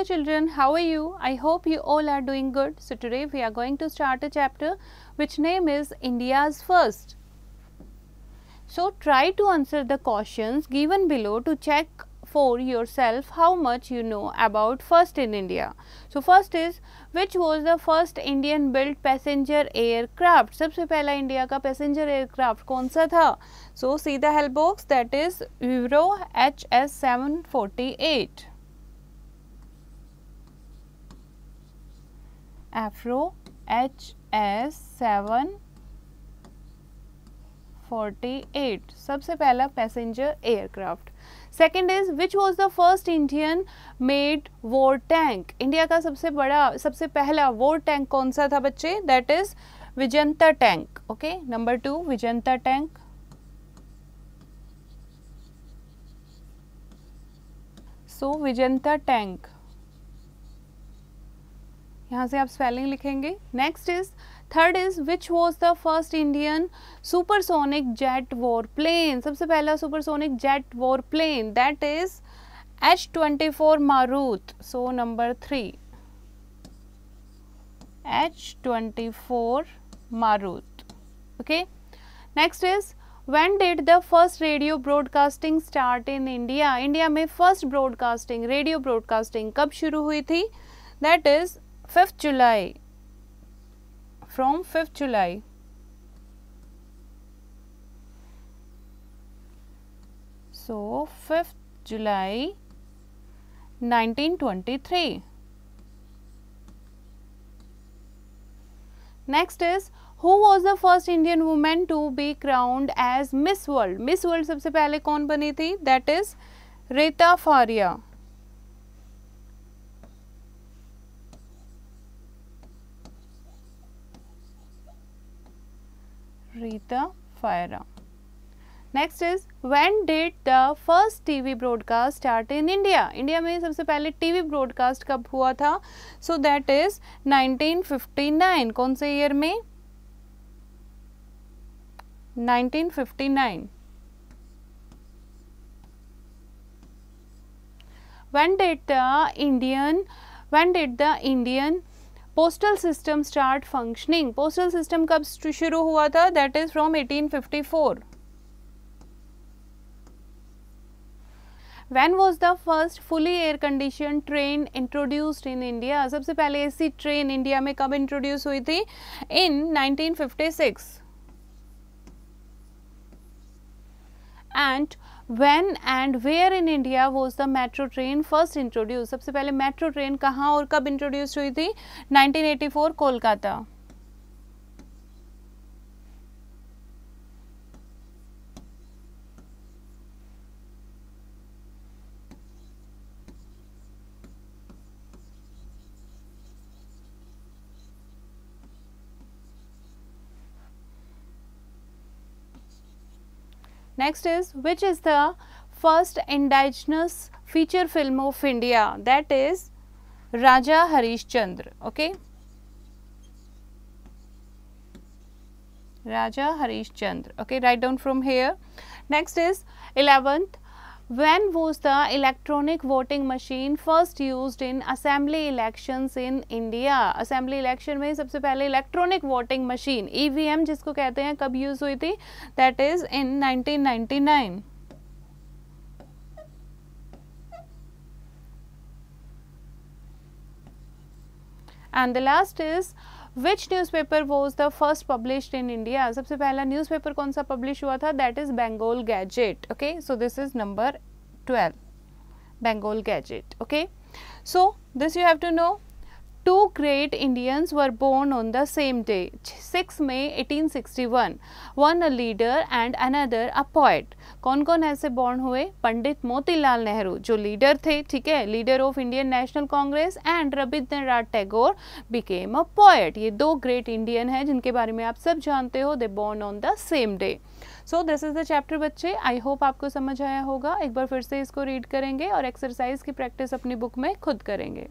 children, how are you? I hope you all are doing good. So today we are going to start a chapter which name is India's First. So try to answer the questions given below to check for yourself how much you know about first in India. So first is, which was the first Indian built passenger aircraft? सबसे पहला India का passenger aircraft कौन सा था? So see the help box, that is Avro HS 748. Avro HS 748 सबसे पहला passenger aircraft. Second is, which was the first Indian made war tank? India का सबसे पहला वॉर टैंक कौन सा था बच्चे? That is Vijayanta tank. Okay, number 2 Vijayanta tank. So Vijayanta tank, यहाँ से आप स्पेलिंग लिखेंगे. Next is, third is, which was the first Indian supersonic jet war plane? सबसे पहला supersonic jet war plane, that is H-24 Marut. So number 3 H-24 Marut. Okay, next is, when did the first radio broadcasting start in India? India में first broadcasting, radio broadcasting कब शुरू हुई थी? That is 5th July. From 5th July. So 5th July 1923. Next is, who was the first Indian woman to be crowned as Miss World? Miss World सबसे पहले कौन बनी थी? That is Rita Faria. Rita Faria. Next is, when did the first TV broadcast start in India? India में सबसे पहले TV broadcast कब हुआ था? So that is 1959. कौन से ईयर में? 1959. When did the Indian postal system start functioning? Postal system कब शुरू हुआ था? That is from 1854. When was the first fully air condition train introduced in India? सबसे पहले एसी ट्रेन इंडिया में कब इंट्रोड्यूस हुई थी? इन 1956. And when and where in India was the metro train first introduced? सबसे पहले मेट्रो ट्रेन कहाँ और कब इंट्रोड्यूस हुई थी? 1984 Kolkata. Next is, which is the first indigenous feature film of India? That is Raja Harishchandra. Okay, Raja Harishchandra. Okay, write down from here. Next is 11th, when was the electronic voting machine first used in assembly elections in India? assembly election में सबसे पहले electronic voting machine EVM जिसको कहते हैं कब use हुई थी? That is in 1999. And the last is, which newspaper was the first published in India? सबसे पहला न्यूज़पेपर कौन सा पब्लिश हुआ था? That is Bengal Gazette. Okay, so this is number 12, Bengal Gazette. Okay, so this you have to know. Two great Indians were born on the same day, 6 May 1861. One a leader and another a poet. कौन कौन ऐसे born हुए? पंडित मोतीलाल नेहरू जो leader थे, ठीक है, leader of Indian national Congress, and Rabindranath Tagore became a poet. ये दो ग्रेट इंडियन हैं जिनके बारे में आप सब जानते हो. They born on the same day. So this is the chapter बच्चे. आई होप आपको समझ आया होगा. एक बार फिर से इसको रीड करेंगे और एक्सरसाइज की प्रैक्टिस अपनी बुक में खुद करेंगे.